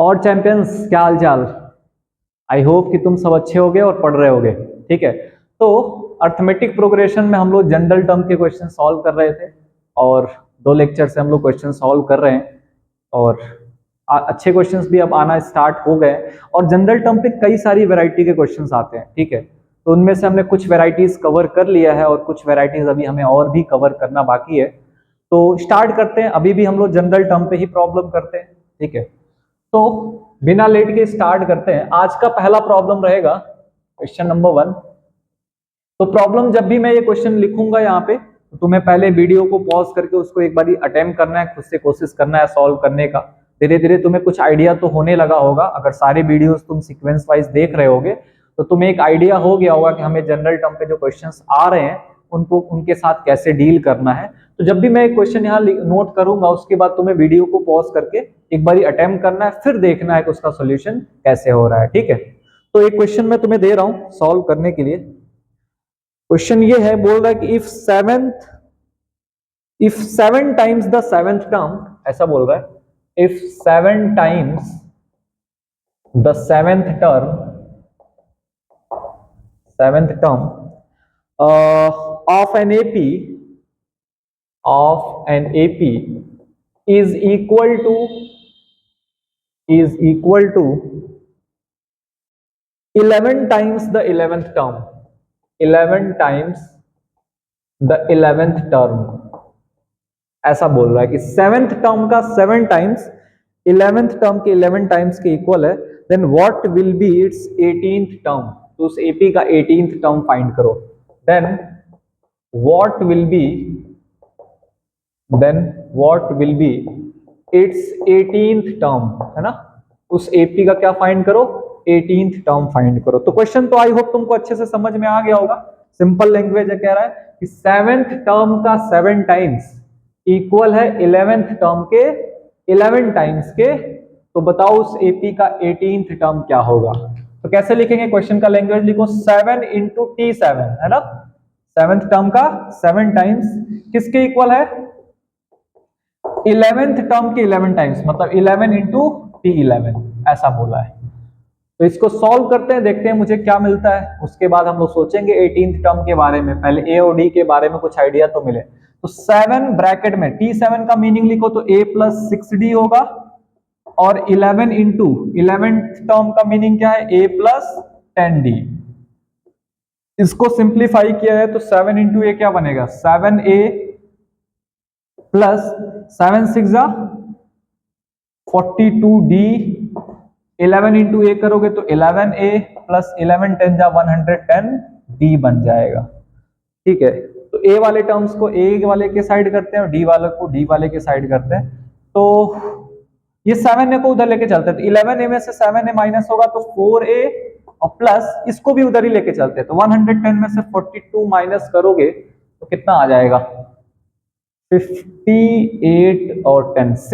और चैंपियंस क्या हाल चाल। आई होप कि तुम सब अच्छे होगे और पढ़ रहे होगे। ठीक है, तो अर्थमेटिक प्रोग्रेशन में हम लोग जनरल टर्म के क्वेश्चन सॉल्व कर रहे थे और 2 लेक्चर से हम लोग क्वेश्चन सॉल्व कर रहे हैं और अच्छे क्वेश्चंस भी अब आना स्टार्ट हो गए। और जनरल टर्म पे कई सारी वैरायटी के क्वेश्चंस आते हैं। ठीक है, तो उनमें से हमने कुछ वैरायटीज कवर कर लिया है और कुछ वैरायटीज अभी हमें और भी कवर करना बाकी है। तो स्टार्ट करते हैं। अभी भी हम लोग जनरल टर्म पे ही प्रॉब्लम करते हैं। ठीक है, तो बिना लेट के स्टार्ट करते हैं। आज का पहला प्रॉब्लम रहेगा क्वेश्चन नंबर 1। तो प्रॉब्लम जब भी मैं ये क्वेश्चन लिखूंगा यहाँ पे, तो तुम्हें पहले वीडियो को पॉज करके उसको एक बार अटेम्प्ट करना है, खुद से कोशिश करना है सॉल्व करने का। धीरे धीरे तुम्हें कुछ आइडिया तो होने लगा होगा। अगर सारे वीडियोस तुम सीक्वेंस वाइज देख रहे होगे तो तुम्हें एक आइडिया हो गया होगा कि हमें जनरल टर्म पे जो क्वेश्चंस आ रहे हैं उनको उनके साथ कैसे डील करना है। तो जब भी मैं एक क्वेश्चन यहाँ नोट करूंगा उसके बाद तुम्हें वीडियो को पॉज करके एक बार अटेम्प्ट करना है, फिर देखना है कि उसका सोल्यूशन कैसे हो रहा है। ठीक है, तो एक क्वेश्चन मैं तुम्हें दे रहा हूं सॉल्व करने के लिए। क्वेश्चन ये है, बोल रहा है कि if 7 times the 7th term, ऐसा बोल रहा है, if 7 times the 7th term of an AP is equal to 11 times the 11th term, 11 times the 11th term। ऐसा बोल रहा है कि 7th टर्म का 7 टाइम्स 11th टर्म के 11 टाइम्स के इक्वल है, then what will be its 18th term. तो उस एपी का 18th टर्म फाइंड करो। Then what will be its 18th term, है ना। उस एपी का क्या फाइंड करो, 18th टर्म फाइंड करो। तो क्वेश्चन तो आई होप तुमको अच्छे से समझ में आ गया होगा। सिंपल लैंग्वेज है, कह रहा है कि 7th टर्म का 7 टाइम्स इक्वल है 11th टर्म के 11 टाइम्स के। तो बताओ उस एपी का 18th टर्म क्या होगा। तो कैसे लिखेंगे, क्वेश्चन का लैंग्वेज लिखो 7 इंटू T7, है ना। 7th टर्म का 7 टाइम्स किसके इक्वल है, 11th टर्म के 11 टाइम्स, मतलब 11 इंटू T11, ऐसा बोला है। तो इसको सॉल्व करते हैं, देखते हैं मुझे क्या मिलता है। उसके बाद हम लोग सोचेंगे 18th टर्म के बारे में। पहले ए और डी के बारे में कुछ आइडिया तो मिले। तो 7 ब्रैकेट में T7 का मीनिंग लिखो तो a प्लस 6d होगा, और 11 इंटू 11th टर्म का मीनिंग क्या है, a प्लस 10d। इसको सिंप्लीफाई किया है तो 7 इंटू ए क्या बनेगा, 7a प्लस 7 6 42d। 11 इंटू ए करोगे तो 11a प्लस 11 10 110d बन जाएगा। ठीक है, तो ए वाले टर्म्स को ए वाले के साइड करते हैं और डी वाले को डी वाले के साइड करते हैं। तो ये 7a को उधर लेके चलते हैं, तो 11a में से 7a माइनस होगा तो 4a, और प्लस इसको भी उधर ही लेके चलते हैं। तो 110 में से 42 माइनस करोगे तो कितना आ जाएगा, 58 और 10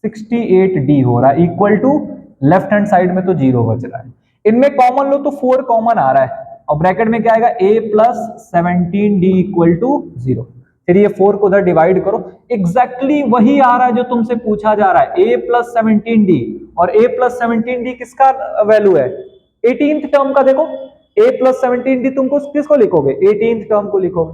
68d हो रहा है, equal to left hand side में तो 0 बच रहा है। इनमें कॉमन लो तो 4 कॉमन आ रहा है, और ब्रैकेट में क्या आएगा, a plus 17d equal to 0। फिर ये 4 को उधर डिवाइड करो, एग्जैक्टली वही आ रहा है जो तुमसे पूछा जा रहा है, a प्लस 17d। और a प्लस 17d किसका वैल्यू है, 18th टर्म का। देखो a प्लस 17d तुमको किसको लिखोगे, 18th टर्म को लिखोगे।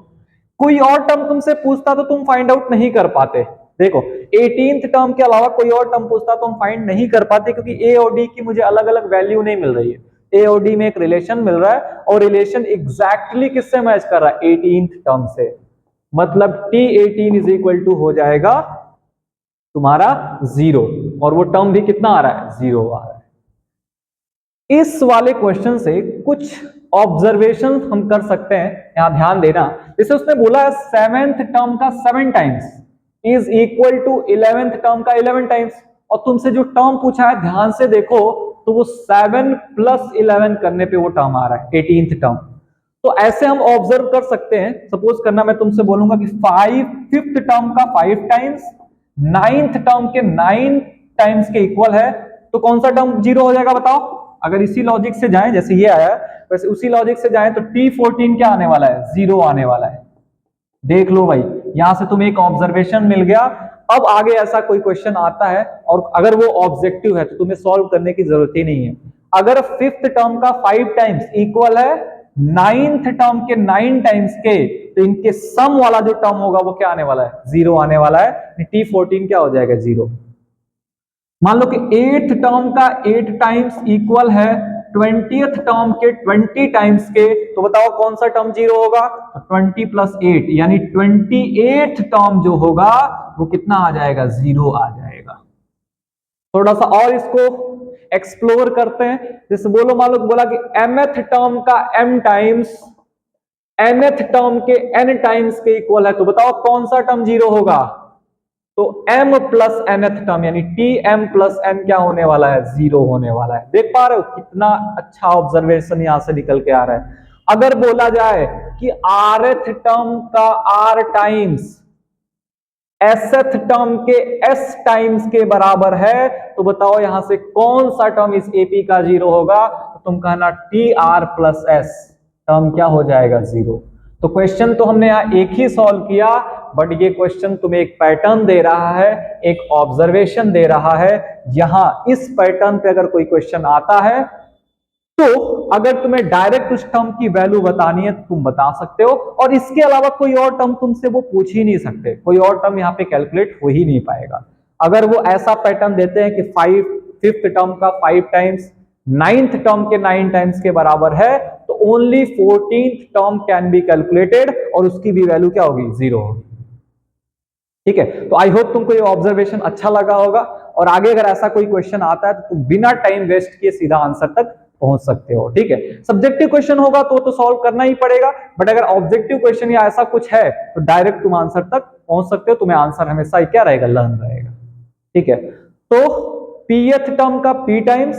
कोई और टर्म तुमसे पूछता तो तुम फाइंड आउट नहीं कर पाते। देखो 18th टर्म के अलावा कोई और टर्म पूछता तो हम फाइंड नहीं कर पाते, क्योंकि a और d की मुझे अलग अलग वैल्यू नहीं मिल रही है। ए और डी में एक रिलेशन मिल रहा है, और रिलेशन एग्जैक्टली किससे मैच कर रहा है, 18th टर्म से। मतलब T18 इज इक्वल टू हो जाएगा तुम्हारा 0, और वो टर्म भी कितना आ रहा है, 0 आ रहा है। इस वाले क्वेश्चन से कुछ ऑब्जर्वेशन हम कर सकते हैं, यहां ध्यान देना। जैसे उसने बोला है 7th टर्म का 7 times is equal to 11th term का 11 टाइम्स, और तुमसे जो टर्म पूछा है ध्यान से देखो तो वो 7 प्लस 11 करने पे वो टर्म आ रहा है, 18th टर्म। तो ऐसे हम ऑब्जर्व कर सकते हैं। सपोज करना मैं तुमसे बोलूंगा कि 5th टर्म का 5 टाइम्स 9th टर्म के 9 टाइम्स के इक्वल है, तो कौन सा टर्म 0 हो जाएगा बताओ। अगर इसी लॉजिक से जाएं, जैसे ये आया वैसे उसी लॉजिक से जाएं, तो T14 क्या आने वाला है, 0 आने वाला है। देख लो भाई, यहां से तुम्हें एक ऑब्जर्वेशन मिल गया। अब आगे ऐसा कोई क्वेश्चन आता है और अगर वो ऑब्जेक्टिव है तो तुम्हें सॉल्व करने की जरूरत ही नहीं है। अगर फिफ्थ टर्म का 5 टाइम्स इक्वल है नाइन्थ टर्म के 9 टाइम्स के, तो इनके सम वाला जो टर्म होगा वो क्या आने वाला है, 0 आने वाला है। T14 क्या हो जाएगा, 0। मान लो कि 8th टर्म का 8 टाइम्स इक्वल है 20th टर्म के 20 टाइम्स के, तो बताओ कौन सा टर्म 0 होगा, 20 प्लस 8 यानी 28th टर्म जो होगा वो कितना आ जाएगा, 0 आ जाएगा। थोड़ा सा और इसको एक्सप्लोर करते हैं। जैसे बोलो, मान लो बोला कि mth टर्म का m टाइम्स nth टर्म के n टाइम्स के इक्वल है, तो बताओ कौन सा टर्म 0 होगा, तो m प्लस nth टर्म यानी tm प्लस n क्या होने वाला है, 0 होने वाला है। देख पा रहे हो कितना अच्छा ऑब्जर्वेशन यहां से निकल के आ रहा है। अगर बोला जाए कि rth टर्म का r टाइम्स sth टर्म के s टाइम्स के बराबर है, तो बताओ यहां से कौन सा टर्म इस AP का 0 होगा, तो तुम कहना tr प्लस s टर्म क्या हो जाएगा, 0। तो क्वेश्चन तो हमने यहां एक ही सॉल्व किया, बट ये क्वेश्चन तुम्हें एक पैटर्न दे रहा है, एक ऑब्जर्वेशन दे रहा है। यहां इस पैटर्न पे अगर कोई क्वेश्चन आता है तो अगर तुम्हें डायरेक्ट उस टर्म की वैल्यू बतानी है तो तुम बता सकते हो, और इसके अलावा कोई और टर्म तुमसे वो पूछ ही नहीं सकते, कोई और टर्म यहाँ पे कैलकुलेट हो ही नहीं पाएगा। अगर वो ऐसा पैटर्न देते हैं कि फिफ्थ टर्म का 5 टाइम्स नाइन्थ टर्म के 9 टाइम्स के बराबर है, तो only 14th term can be calculated और उसकी भी वैल्यू क्या होगी, 0 होगी। ठीक है, तो आई होप तुमको ये ऑब्जर्वेशन अच्छा लगा होगा, और आगे अगर ऐसा कोई क्वेश्चन आता है तो तुम बिना टाइम वेस्ट किए सीधा आंसर तक पहुंच सकते हो। ठीक है, सब्जेक्टिव क्वेश्चन होगा तो सॉल्व करना ही पड़ेगा, बट अगर ऑब्जेक्टिव क्वेश्चन या ऐसा कुछ है तो डायरेक्ट तुम आंसर तक पहुंच सकते हो, तुम्हें आंसर हमेशा ही क्या रहेगा, लर्न रहेगा। ठीक है, तो pth टर्म का p टाइम्स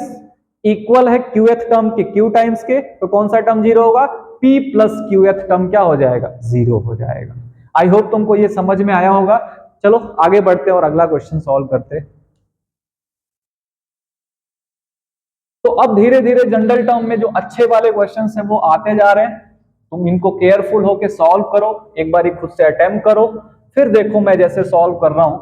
इक्वल है qth टर्म के q टाइम्स के, तो कौन सा टर्म 0 होगा, p प्लस qth टर्म क्या हो जाएगा, 0 हो जाएगा। आई होप तुमको ये समझ में आया होगा। चलो आगे बढ़ते हैं और अगला क्वेश्चन सॉल्व करते हैं। तो अब धीरे धीरे जनरल टर्म में जो अच्छे वाले क्वेश्चंस हैं वो आते जा रहे हैं, तुम इनको केयरफुल होके सॉल्व करो, एक बार खुद से अटेम्प्ट करो, फिर देखो मैं जैसे सॉल्व कर रहा हूं।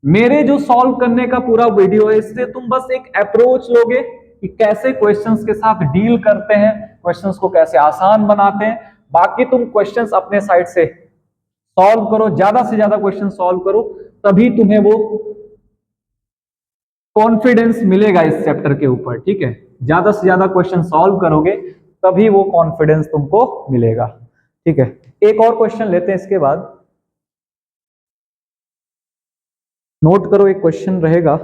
मेरे जो सॉल्व करने का पूरा वीडियो है, इससे तुम बस एक अप्रोच लोगे कि कैसे क्वेश्चंस के साथ डील करते हैं, क्वेश्चंस को कैसे आसान बनाते हैं। बाकी तुम क्वेश्चंस अपने साइड से सॉल्व करो, ज्यादा से ज्यादा क्वेश्चन सॉल्व करो, तभी तुम्हें वो कॉन्फिडेंस मिलेगा इस चैप्टर के ऊपर। ठीक है, ज्यादा से ज्यादा क्वेश्चन सॉल्व करोगे तभी वो कॉन्फिडेंस तुमको मिलेगा। ठीक है, एक और क्वेश्चन लेते हैं इसके बाद, नोट करो एक क्वेश्चन रहेगा।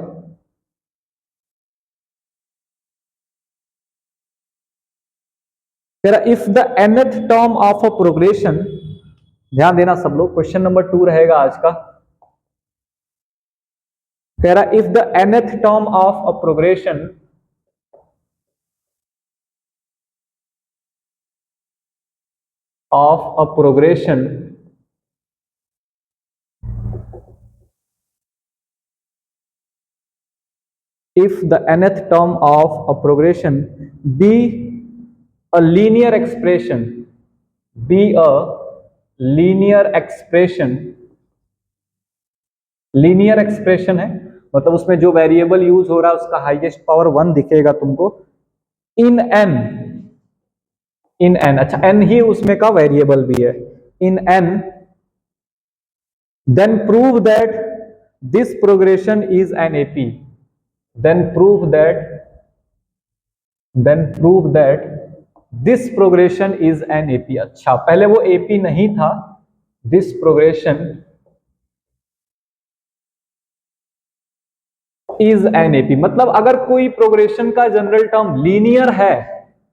तेरा if the nth term of a progression, ध्यान देना सब लोग, क्वेश्चन नंबर 2 रहेगा आज का। तेरा if the nth term of a progression if the nth term of a progression be a linear expression, be a linear expression, linear expression है मतलब उसमें जो वेरिएबल यूज हो रहा है उसका हाईएस्ट पावर 1 दिखेगा तुमको, इन एन, अच्छा एन ही उसमें का वेरिएबल भी है, in n, then prove that this progression is an AP, then prove that this progression is an AP। अच्छा पहले वो AP नहीं था, this progression is an AP, मतलब अगर कोई प्रोग्रेशन का जनरल टर्म लीनियर है,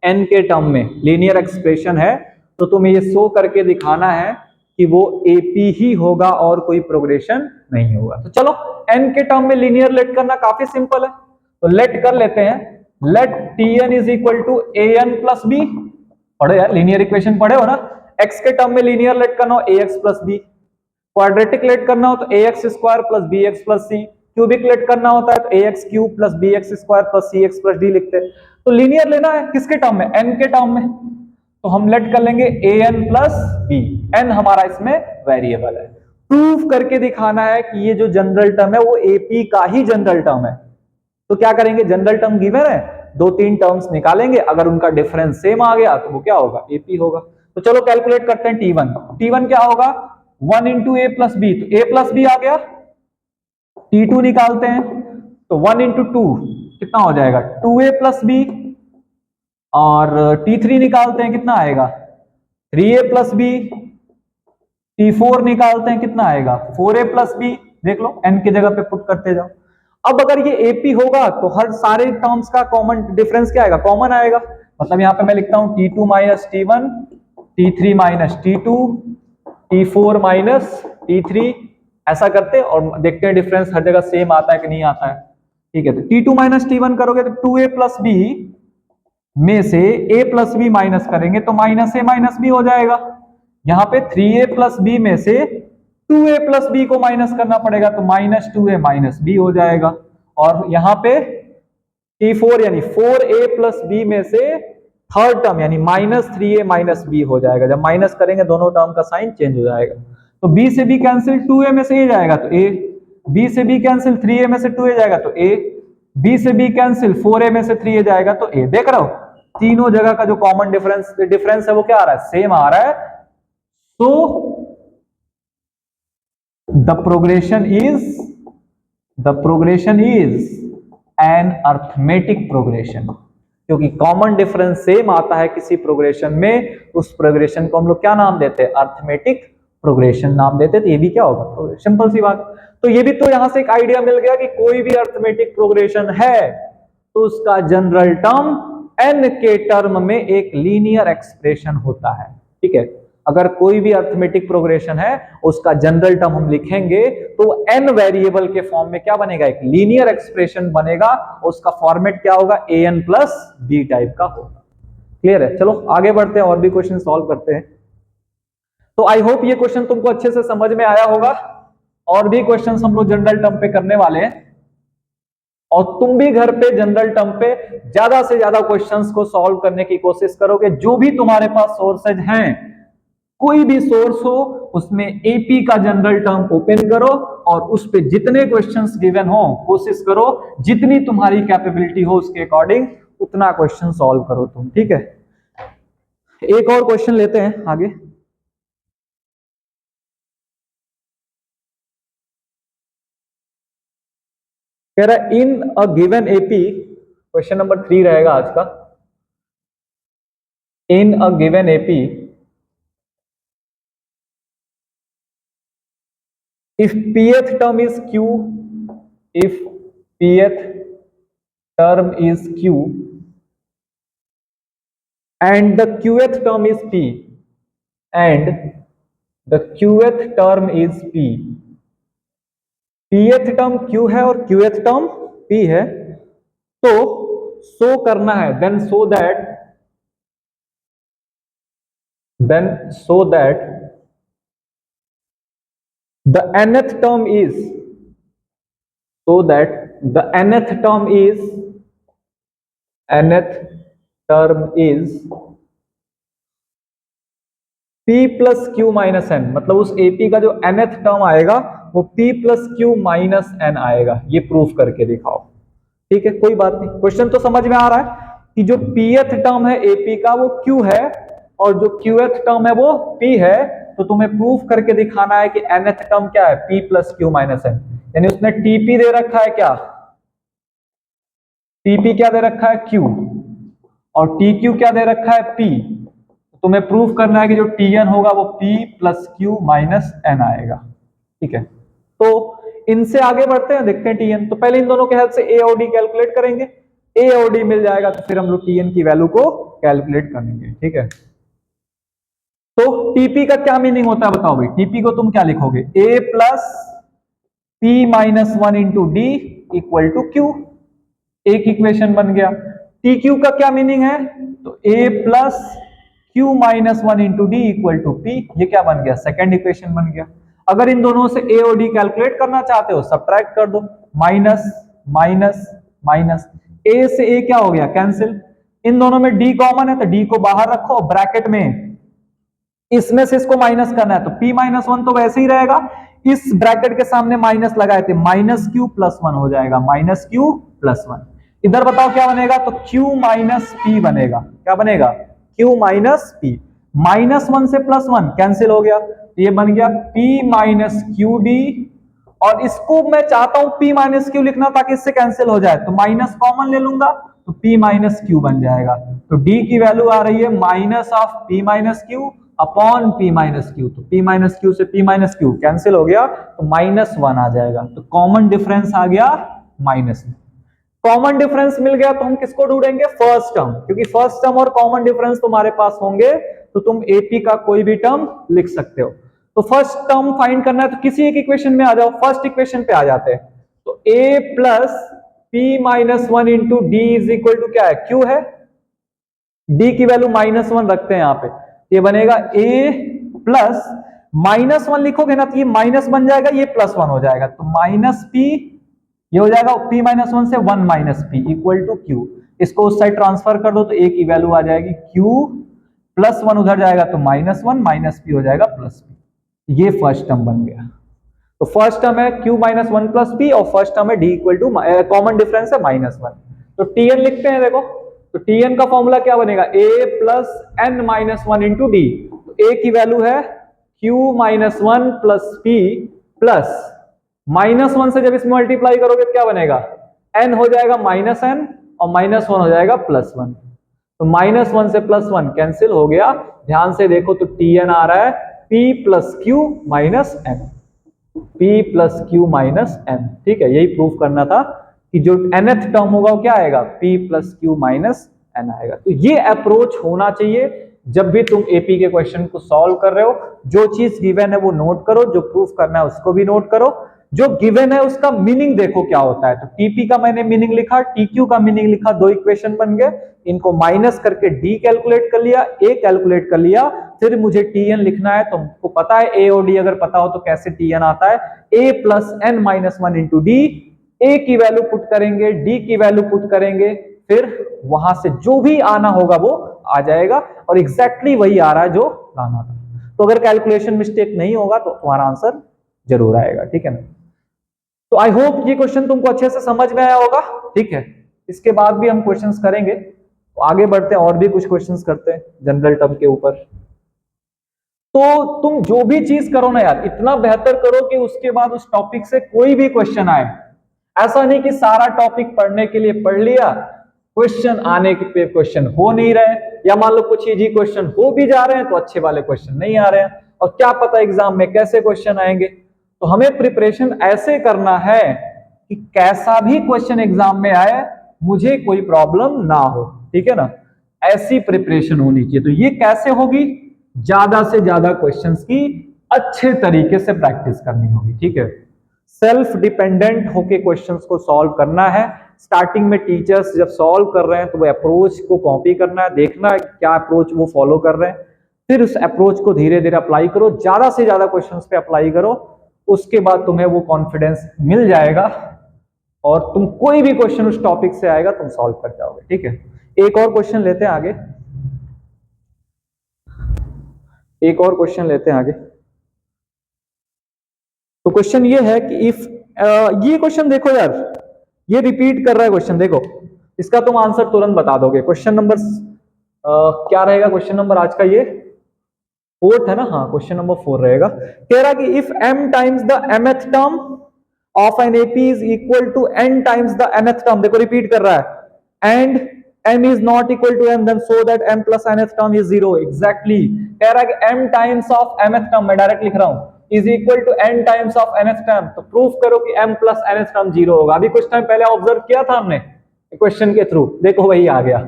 n के टर्म में लीनियर एक्सप्रेशन है, तो तुम्हें ये शो करके दिखाना है कि वो AP ही होगा और कोई प्रोग्रेशन नहीं होगा। तो चलो n के टर्म में लीनियर लेट करना काफी सिंपल है, तो लेट कर लेते हैं। Let Tn is equal to an plus b, पढ़ो यार लीनियर इक्वेशन पढ़े हो ना, x के टर्म में लीनियर लेट करना हो ax plus B, quadratic let करना हो तो ax square plus bx plus C, cubic let करना होता है तो ax cube plus bx square plus cx plus D लिखते हैं। तो लीनियर लेना है किसके टर्म में, n के टर्म में, तो हम लेट कर लेंगे an प्लस बी, n हमारा इसमें वेरिएबल है। प्रूव करके दिखाना है कि ये जो जनरल टर्म है वो एपी का ही जनरल टर्म है। तो क्या करेंगे, जनरल टर्म गिवन है, दो तीन टर्म्स निकालेंगे, अगर उनका डिफरेंस सेम आ गया तो वो क्या होगा, एपी होगा। तो चलो कैलकुलेट करते हैं टी1। टी1 क्या होगा, 1 इंटू ए प्लस बी, तो ए प्लस बी आ गया। टी2 निकालते हैं तो 1 इंटू टू कितना हो जाएगा, 2a प्लस बी। और टी3 निकालते हैं कितना आएगा, 3a प्लस बी। टी4 निकालते हैं कितना आएगा, 4a प्लस बी। देख लो एन की जगह पे पुट करते जाओ। अब अगर ये एपी होगा तो हर सारे टर्म्स का कॉमन डिफरेंस क्या आएगा, कॉमन आएगा। मतलब यहां पे मैं लिखता हूं टी2 माइनस टी1, टी3 माइनस टी2, टी4 माइनस टी3, ऐसा करते और देखते हैं डिफरेंस हर जगह सेम आता है कि नहीं आता है। ठीक है, तो टी2 माइनस टी1 करोगे तो 2a प्लस बी में से a प्लस बी माइनस करेंगे तो माइनस ए माइनस बी हो जाएगा। यहां पे 3a प्लस बी में से 2a प्लस बी को माइनस करना पड़ेगा तो माइनस 2a माइनस बी हो जाएगा। और यहां पे T4 यानी 4a प्लस बी में से थर्ड टर्म यानी माइनस 3a माइनस बी हो जाएगा। जब माइनस करेंगे दोनों टर्म का साइन चेंज हो जाएगा। तो b से b कैंसिल, 2a में से a जाएगा तो a, b से b कैंसिल, 3a में से 2a जाएगा तो a, b से b कैंसिल, 4a में से 3a जाएगा तो a। देख रहे हो तीनों जगह का जो कॉमन डिफरेंस है वो क्या आ रहा है, सेम आ रहा है। So the progression is an arithmetic progression, क्योंकि कॉमन डिफरेंस सेम आता है किसी प्रोग्रेशन में, उस प्रोग्रेशन को हम लोग क्या नाम देते हैं, अर्थमेटिक प्रोग्रेशन नाम देते हैं। तो ये भी क्या होगा, सिंपल सी बात। तो ये भी तो यहां से एक आइडिया मिल गया कि कोई भी अर्थमेटिक प्रोग्रेशन है तो उसका जनरल टर्म n के टर्म में एक लीनियर एक्सप्रेशन होता है। ठीक है, अगर कोई भी अर्थमेटिक प्रोग्रेशन है उसका जनरल टर्म हम लिखेंगे तो n वेरिएबल के फॉर्म में क्या बनेगा, एक लीनियर एक्सप्रेशन बनेगा। उसका फॉर्मेट क्या होगा, an प्लस बी टाइप का होगा। क्लियर है, चलो आगे बढ़ते हैं और भी क्वेश्चन सॉल्व करते हैं। तो आई होप ये क्वेश्चन तुमको अच्छे से समझ में आया होगा। और भी क्वेश्चन हम लोग जनरल टर्म पे करने वाले हैं और तुम भी घर पे जनरल टर्म पे ज्यादा से ज्यादा क्वेश्चंस को सॉल्व करने की कोशिश करोगे। जो भी तुम्हारे पास सोर्सेज हैं, कोई भी सोर्स हो उसमें एपी का जनरल टर्म ओपन करो और उस पे जितने क्वेश्चंस गिवन हो कोशिश करो जितनी तुम्हारी कैपेबिलिटी हो उसके अकॉर्डिंग उतना क्वेश्चन सॉल्व करो तुम। ठीक है, एक और क्वेश्चन लेते हैं आगे। कह रहा है in a given AP, question number 3 रहेगा आज का। In a given AP if pth term is q, if pth term is q and the qth term is p and the qth term is p, pth term q है और qth term p है, तो show करना है then so that the nth term is, so that the nth term is p plus Q minus n. मतलब उस AP का जो nth टर्म आएगा वो p plus Q minus n आएगा। ये प्रूफ करके दिखाओ। ठीक है, कोई बात नहीं, क्वेश्चन तो समझ में आ रहा है कि जो pth टर्म है एपी का वो q है और जो qth टर्म है वो p है। तो तुम्हें प्रूफ करके दिखाना है कि nth टर्म क्या है, p plus Q minus n. यानी उसने टीपी दे रखा है, क्या टीपी क्या दे रखा है, q, और टीक्यू क्या दे रखा है, p। तुम्हें प्रूफ करना है कि जो टीएन होगा वो p plus Q minus n आएगा। ठीक है, तो इनसे आगे बढ़ते हैं, देखते हैं टीएन। तो पहले इन दोनों के हेल्प से ए और डी कैलकुलेट करेंगे। ए और डी मिल जाएगा तो फिर हम लोग टीएन की वैल्यू को कैलकुलेट करेंगे। ठीक है, तो टीपी का क्या मीनिंग होता है बताओ भाई। टीपी को तुम क्या लिखोगे, A plus P minus one into D equal to Q. एक इक्वेशन बन गया। टी क्यू का क्या मीनिंग है, तो A plus Q minus one into D equal to P. ये क्या बन गया, सेकेंड इक्वेशन बन गया। अगर इन दोनों से ए और डी कैलकुलेट करना चाहते हो सब्ट्रैक्ट कर दो, माइनस माइनस माइनस, ए से ए क्या हो गया, कैंसिल। इन दोनों में डी कॉमन है तो डी को बाहर रखो, ब्रैकेट में इसमें से इसको माइनस करना है तो p माइनस वन तो वैसे ही रहेगा। इस ब्रैकेट के सामने माइनस लगाए थे, माइनस क्यू प्लस वन हो जाएगा, माइनस क्यू प्लस वन। इधर बताओ क्या बनेगा, तो क्यू माइनस पी बनेगा। क्या बनेगा, Q minus P. Minus one से प्लस वन कैंसिल हो गया, तो ये बन गया पी माइनस क्यू डी। और इसको मैं चाहता हूं पी माइनस क्यू लिखना ताकि इससे कैंसिल हो जाए, तो माइनस कॉमन ले लूंगा तो पी माइनस क्यू बन जाएगा। तो डी की वैल्यू आ रही है minus of P minus Q upon P minus Q. तो पी माइनस क्यू से पी माइनस क्यू कैंसिल हो गया, तो माइनस वन आ जाएगा। तो कॉमन डिफरेंस आ गया माइनस। कॉमन डिफरेंस मिल गया तो हम किसको ढूंढेंगे, फर्स्ट टर्म, क्योंकि फर्स्ट टर्म और कॉमन डिफरेंस तुम्हारे पास होंगे तो तुम एपी का कोई भी टर्म लिख सकते हो। तो फर्स्ट टर्म फाइंड करना है तो किसी एक इक्वेशन में आ जाओ, फर्स्ट इक्वेशन पे आ जाते हैं। तो a plus P minus one into d is equal to क्या है, क्यू है। डी की वैल्यू माइनस वन रखते हैं यहां पे, ये बनेगा a प्लस माइनस वन लिखोगे ना तो ये माइनस बन जाएगा, ये प्लस वन हो जाएगा, तो माइनस पी, ये हो जाएगा p माइनस वन से one minus p equal to q. इसको उस साइड ट्रांसफर कर दो तो a की वैल्यू आ जाएगी q प्लस वन, उधर जाएगा तो माइनस वन, माइनस पी हो जाएगा प्लस पी। ये फर्स्ट टर्म बन गया। तो फर्स्ट टर्म है q minus one plus p और फर्स्ट टर्म है d equal to, common difference है माइनस वन। तो tn लिखते हैं, देखो तो tn का फॉर्मूला क्या बनेगा, a plus N minus one into d. तो a की वैल्यू है q minus one plus p plus minus one से जब इसमें मल्टीप्लाई करोगे तो क्या बनेगा, n हो जाएगा माइनस एन और माइनस वन हो जाएगा प्लस वन। तो माइनस वन से प्लस वन कैंसिल हो गया। ध्यान से देखो तो tn आ रहा है p plus Q minus n, p plus Q minus n. ठीक है, यही प्रूफ करना था कि जो nth टर्म होगा वो क्या आएगा, p plus Q minus n आएगा। तो ये अप्रोच होना चाहिए जब भी तुम एपी के क्वेश्चन को सॉल्व कर रहे हो। जो चीज गिवन है वो नोट करो, जो प्रूफ करना है उसको भी नोट करो, जो गिवन है उसका मीनिंग देखो क्या होता है। तो टीपी का मैंने मीनिंग लिखा, टीक्यू का मीनिंग लिखा, दो इक्वेशन बन गए, इनको माइनस करके डी कैलकुलेट कर लिया, ए कैलकुलेट कर लिया, फिर मुझे टीएन लिखना है। तुमको पता है ए और डी अगर पता हो तो कैसे टीएन आता है, A plus N minus one into D. A की वैल्यू पुट करेंगे, डी की वैल्यू पुट करेंगे, फिर वहां से जो भी आना होगा वो आ जाएगा और एग्जैक्टली वही आ रहा है जो लाना था। तो अगर कैलकुलेशन मिस्टेक नहीं होगा तो तुम्हारा आंसर जरूर आएगा। ठीक है ना, तो आई होप ये क्वेश्चन तुमको अच्छे से समझ में आया होगा। ठीक है, इसके बाद भी हम क्वेश्चंस करेंगे, तो आगे बढ़ते हैं और भी कुछ क्वेश्चंस करते हैं जनरल टर्म के ऊपर। तो तुम जो भी चीज करो ना यार, इतना बेहतर करो कि उसके बाद उस टॉपिक से कोई भी क्वेश्चन आए। ऐसा नहीं कि सारा टॉपिक पढ़ने के लिए पढ़ लिया, क्वेश्चन आने के पे क्वेश्चन हो नहीं रहे, या मान लो कुछ इजी क्वेश्चन हो भी जा रहे हैं तो अच्छे वाले क्वेश्चन नहीं आ रहे हैं, और क्या पता एग्जाम में कैसे क्वेश्चन आएंगे। तो हमें प्रिपरेशन ऐसे करना है कि कैसा भी क्वेश्चन एग्जाम में आए मुझे कोई प्रॉब्लम ना हो। ठीक है ना, ऐसी प्रिपरेशन होनी चाहिए। तो ये कैसे होगी, ज्यादा से ज्यादा क्वेश्चंस की अच्छे तरीके से प्रैक्टिस करनी होगी। ठीक है, सेल्फ डिपेंडेंट होके क्वेश्चंस को सॉल्व करना है। स्टार्टिंग में टीचर्स जब सॉल्व कर रहे हैं तो वो अप्रोच को कॉपी करना है, देखना है क्या अप्रोच वो फॉलो कर रहे हैं, फिर उस अप्रोच को धीरे धीरे अप्लाई करो, ज्यादा से ज्यादा क्वेश्चंस पे अप्लाई करो। उसके बाद तुम्हें वो कॉन्फिडेंस मिल जाएगा और तुम कोई भी क्वेश्चन उस टॉपिक से आएगा तुम सॉल्व कर जाओगे। ठीक है, एक और क्वेश्चन लेते हैं आगे, एक और क्वेश्चन लेते हैं आगे। तो क्वेश्चन ये है कि इफ ये क्वेश्चन देखो यार, ये रिपीट कर रहा है क्वेश्चन, देखो इसका तुम आंसर तुरंत बता दोगे। क्वेश्चन नंबर क्या रहेगा, क्वेश्चन नंबर आज का ये फोर्थ है ना, हाँ क्वेश्चन नंबर 4 रहेगा। कह रहा कि if m times the mth term of an AP is equal to n times the nth term, देखो रिपीट कर रहा है, and m is not equal to m, then so that m plus nth term is zero. Exactly कह रहा है कि m times of mth term, मैं direct लिख रहा हूं, is equal to n times of nth term. तो proof करो कि m plus nth term zero होगा। अभी कुछ टाइम पहले ऑब्जर्व किया था हमने क्वेश्चन के थ्रू, देखो वही आ गया।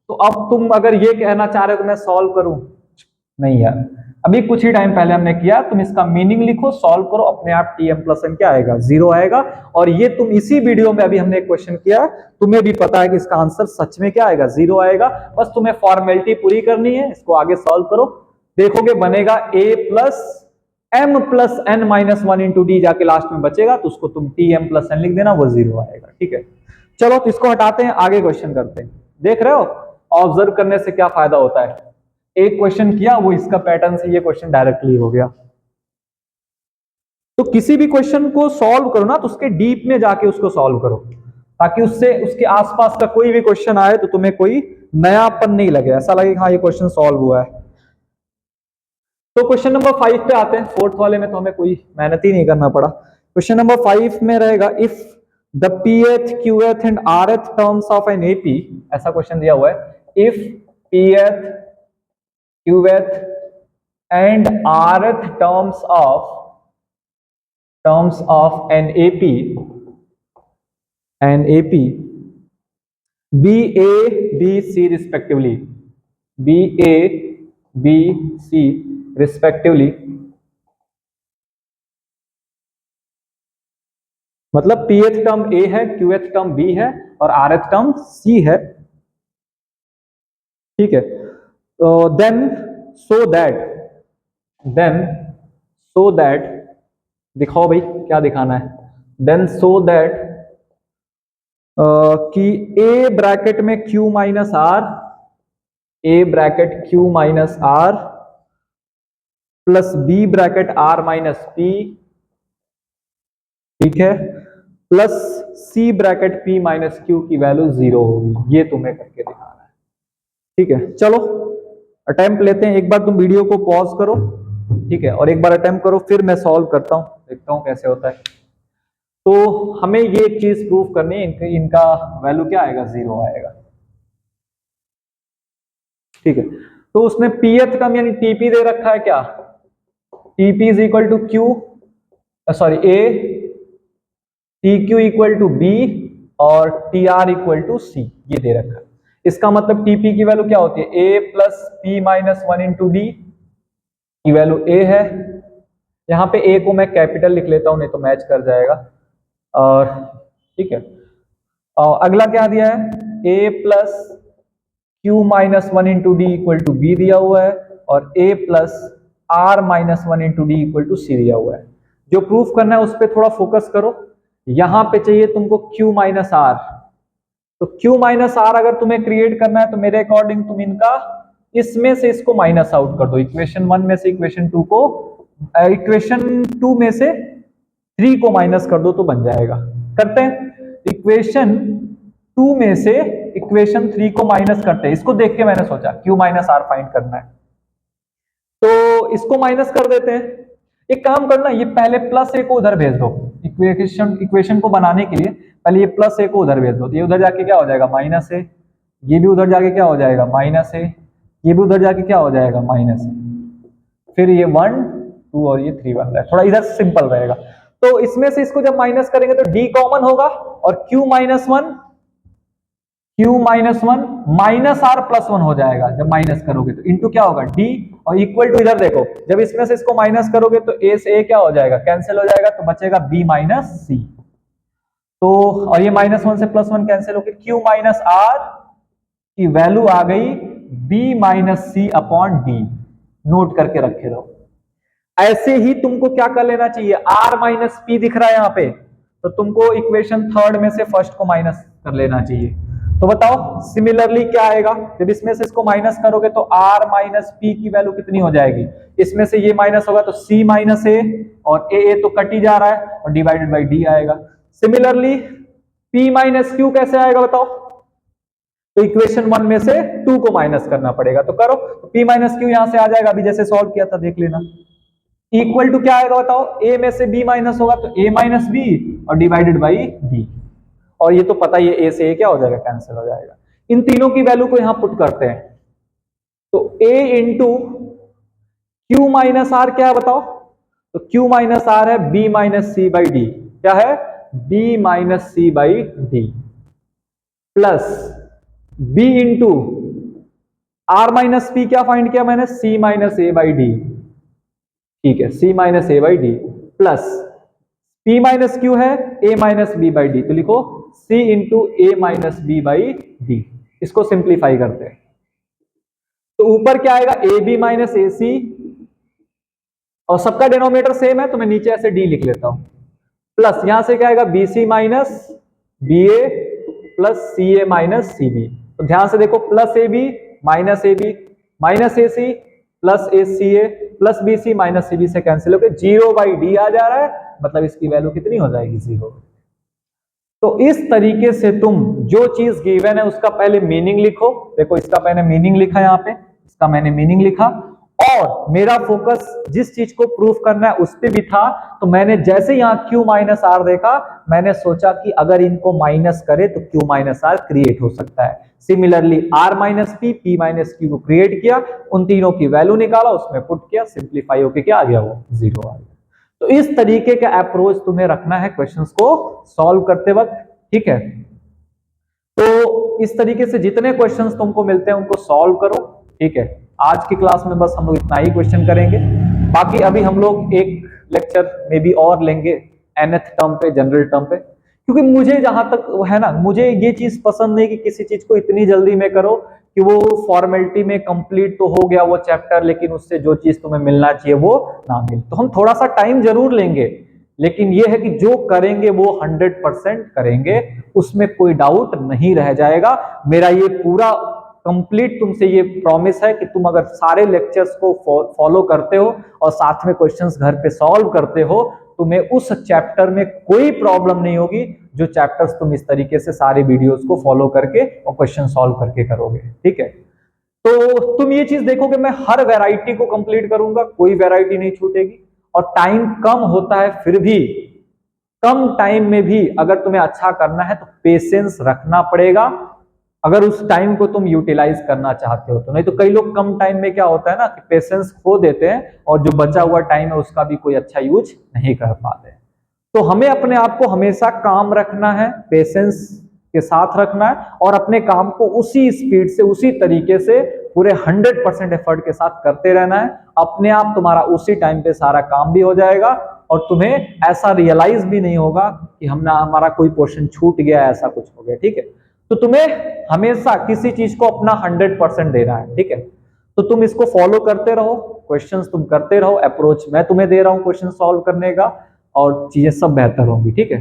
तो अब तुम अगर ये कहना चाह रहे हो कि मैं सॉल्व करूं, नहीं यार, अभी कुछ ही टाइम पहले हमने किया। तुम इसका मीनिंग लिखो, सॉल्व करो, अपने आप tm प्लस n क्या आएगा, जीरो आएगा। और ये तुम इसी वीडियो में अभी हमने एक क्वेश्चन किया, तुम्हें भी पता है कि इसका आंसर सच में क्या आएगा, जीरो आएगा। बस तुम्हें फॉर्मेलिटी पूरी करनी है, इसको आगे सॉल्व करो, देखोगे बनेगा a plus m plus n minus one into D, जाके लास्ट में बचेगा तो उसको तुम tm प्लस n लिख देना, वो जीरो आएगा। ठीक है, चलो तो इसको हटाते हैं, आगे क्वेश्चन करते हैं। देख रहे हो ऑब्जर्व करने से क्या फायदा होता है, एक क्वेश्चन किया वो इसका पैटर्न से ये क्वेश्चन डायरेक्टली हो गया। तो किसी भी क्वेश्चन को सॉल्व करो ना तो उसके डीप में जाके उसको सॉल्व करो, ताकि उससे उसके आसपास का कोई भी क्वेश्चन आए तो तुम्हें कोई नयापन नहीं लगे, ऐसा लगे हाँ ये क्वेश्चन सॉल्व हुआ है। तो क्वेश्चन नंबर 5 पे आते हैं। फोर्थ वाले में तो हमें कोई मेहनत ही नहीं करना पड़ा। क्वेश्चन नंबर 5 में रहेगा if the pth qth and rth terms of an AP, ऐसा क्वेश्चन दिया हुआ है। If pth qth and rth terms of an AP be a b c respectively, be a b c respectively, मतलब pth term a है, qth term b है और rth term c है, ठीक है। तो देन सो दैट दिखाओ भाई क्या दिखाना है। देन सो दैट कि a ब्रैकेट में q minus r, a bracket q minus r plus b bracket r minus p, ठीक है, plus c bracket p minus q की वैल्यू 0 होगी। ये तुम्हें करके दिखाना है, ठीक है। चलो अटेम्प्ट लेते हैं। एक बार तुम वीडियो को पॉज करो, ठीक है, और एक बार अटेम्प्ट करो, फिर मैं सॉल्व करता हूं, देखता हूं कैसे होता है। तो हमें ये एक चीज प्रूव करनी है, इनका वैल्यू क्या आएगा, 0 आएगा, ठीक है। तो उसने pth टर्म यानी TP दे रखा है क्या, TP is equal to Q, sorry A, TQ equal to B और TR इक्वल टू C, ये दे रखा है। इसका मतलब TP की वैल्यू क्या होती है, A plus P minus 1 into D की वैल्यू A है। यहाँ पे A को मैं कैपिटल लिख लेता हूं, नहीं तो मैच कर जाएगा, और ठीक है। और अगला क्या दिया है, A plus Q minus 1 into D equal to B दिया हुआ है, और A plus R minus 1 into D equal to C दिया हुआ है। जो प्रूफ करना है उस पर थोड़ा फोकस करो। यहां पे चाहिए तुमको Q माइनस आर, तो Q माइनस आर अगर तुम्हें क्रिएट करना है तो मेरे अकॉर्डिंग तुम इनका इसमें से इसको माइनस आउट कर दो, इक्वेशन 1 में से इक्वेशन 2 को, इक्वेशन 2 में से 3 को माइनस कर दो तो बन जाएगा। करते हैं, इक्वेशन 2 में से इक्वेशन 3 को माइनस करते हैं। इसको देख के मैंने सोचा Q माइनस आर फाइंड करना है, तो इसको माइनस कर देते हैं। एक काम करना, ये पहले प्लस ए को उधर भेज दो, इक्वेशन को बनाने के लिए पहले ये प्लस ए को उधर भेज दो, तो ये उधर जाके क्या हो जाएगा, माइनस ए, ये भी उधर जाके क्या हो जाएगा, माइनस ए, ये भी उधर जाके क्या हो जाएगा, माइनस ए, फिर ये 1 2 और ये 3 बन रहा है, थोड़ा इधर सिंपल रहेगा। तो इसमें से इसको जब माइनस करेंगे तो d कॉमन होगा, और Q minus 1 minus r plus 1 हो जाएगा जब माइनस करोगे तो, इंटू क्या होगा d, और इक्वल टू इधर देखो, जब इसमें से इसको माइनस करोगे तो a से a क्या हो जाएगा, कैंसिल हो जाएगा, तो बचेगा b माइनस सी। तो और ये -1 से +1 कैंसिल होकर Q माइनस आर की वैल्यू आ गई b माइनस सी अपॉन डी। नोट करके रखे रहो। ऐसे ही तुमको क्या कर लेना चाहिए, r माइनस पी दिख रहा है यहाँ पे, तो तुमको इक्वेशन 3 में से फर्स्ट को माइनस कर लेना चाहिए। तो बताओ सिमिलरली क्या आएगा, जब इसमें से इसको माइनस करोगे तो r माइनस पी की वैल्यू कितनी हो जाएगी, इसमें से ये माइनस होगा तो c माइनस ए, और a तो कट ही जा रहा है, और डिवाइडेड बाई d आएगा। सिमिलरली p माइनस क्यू कैसे आएगा बताओ, तो इक्वेशन 1 में से 2 को माइनस करना पड़ेगा, तो करो, तो p माइनस क्यू यहां से आ जाएगा, अभी जैसे सॉल्व किया था देख लेना। इक्वल टू क्या आएगा बताओ, a में से b माइनस होगा तो a माइनस बी, और डिवाइडेड बाई d, और ये तो पता ही है a से a क्या हो जाएगा, कैंसिल हो जाएगा। इन तीनों की वैल्यू को यहां पुट करते हैं, तो a into q minus r क्या है बताओ, तो q माइनस आर है b minus c by d, क्या है, b minus c by d, plus b into r minus p, क्या फाइंड किया मैंने, c minus a by d, ठीक है, c minus a by d, plus p minus q है a minus b by d, तो लिखो c into a minus b by d. इसको simplify करते हैं, तो ऊपर क्या आएगा, ए बी माइनस ए सी, और सबका डिनोमिनेटर सेम है तो मैं नीचे ऐसे d लिख लेता हूं, प्लस यहां से क्या आएगा, b c minus b a plus c a minus c b. तो ध्यान से देखो, plus a b minus a b minus a c plus a c a plus b c minus c b से cancel होकर 0 by D आ जा रहा है, मतलब इसकी वैल्यू कितनी हो जाएगी, 0। तो इस तरीके से तुम जो चीज गिवन है उसका पहले मीनिंग लिखो। देखो इसका मैंने मीनिंग लिखा यहाँ पे, इसका मैंने मीनिंग लिखा, और मेरा फोकस जिस चीज को प्रूफ करना है उस पे भी था। तो मैंने जैसे यहाँ Q माइनस आर देखा, मैंने सोचा कि अगर इनको माइनस करे तो Q माइनस आर क्रिएट हो सकता है। Similarly R minus P, P minus Q को क्रिएट किया, उन तीनों की वैल्यू निकाला, उसमें पुट किया, सिंप्लीफाई होके क्या आ गया, वो 0 आ गया। तो इस तरीके का अप्रोच तुम्हें रखना है क्वेश्चंस को सॉल्व करते वक्त, ठीक है। तो इस तरीके से जितने क्वेश्चंस तुमको मिलते हैं उनको सॉल्व करो, ठीक है। आज की क्लास में बस हम लोग इतना ही क्वेश्चन करेंगे, बाकी अभी हम लोग एक लेक्चर में भी और लेंगे nth टर्म पे, जनरल टर्म पे, क्योंकि मुझे जहां तक है ना, मुझे ये चीज पसंद नहीं कि किसी चीज को इतनी जल्दी में करो कि वो फॉर्मेलिटी में कंप्लीट तो हो गया वो चैप्टर, लेकिन उससे जो चीज तुम्हें मिलना चाहिए वो ना मिले। तो हम थोड़ा सा टाइम जरूर लेंगे, लेकिन ये है कि जो करेंगे वो 100% करेंगे, उसमें कोई डाउट नहीं रह जाएगा। मेरा ये पूरा कंप्लीट तुमसे ये प्रॉमिस है कि तुम अगर सारे लेक्चर्स को फॉलो करते हो और साथ में क्वेश्चंस घर पे सॉल्व करते हो, तुम्हें उस चैप्टर में कोई प्रॉब्लम नहीं होगी, जो चैप्टर्स तुम इस तरीके से सारे वीडियोस को फॉलो करके और क्वेश्चन सॉल्व करके करोगे, ठीक है। तो तुम ये चीज देखोगे, मैं हर वैरायटी को कंप्लीट करूंगा, कोई वैरायटी नहीं छूटेगी, और टाइम कम होता है फिर भी, कम टाइम में भी अगर तुम्हें अच्छा करना है तो पेशेंस रखना पड़ेगा, अगर उस टाइम को तुम यूटिलाइज करना चाहते हो तो। नहीं तो कई लोग कम टाइम में क्या होता है ना कि पेशेंस खो देते हैं और जो बचा हुआ टाइम है उसका भी कोई अच्छा यूज नहीं कर पाते। तो हमें अपने आप को हमेशा काम रखना है, पेशेंस के साथ रखना है, और अपने काम को उसी स्पीड से, उसी तरीके से पूरे 100% एफर्ट के साथ करते रहना है। अपने आप तुम्हारा उसी टाइम पे सारा काम भी हो जाएगा और तुम्हें ऐसा रियलाइज भी नहीं होगा कि हमारा कोई पोर्शन छूट गया, ऐसा कुछ हो गया, ठीक है। तो तुम्हें हमेशा किसी चीज को अपना 100% देना है, ठीक है। तो तुम इसको फॉलो करते रहो, क्वेश्चंस तुम करते रहो, अप्रोच मैं तुम्हें दे रहा हूं क्वेश्चन सॉल्व करने का, और चीजें सब बेहतर होंगी, ठीक है।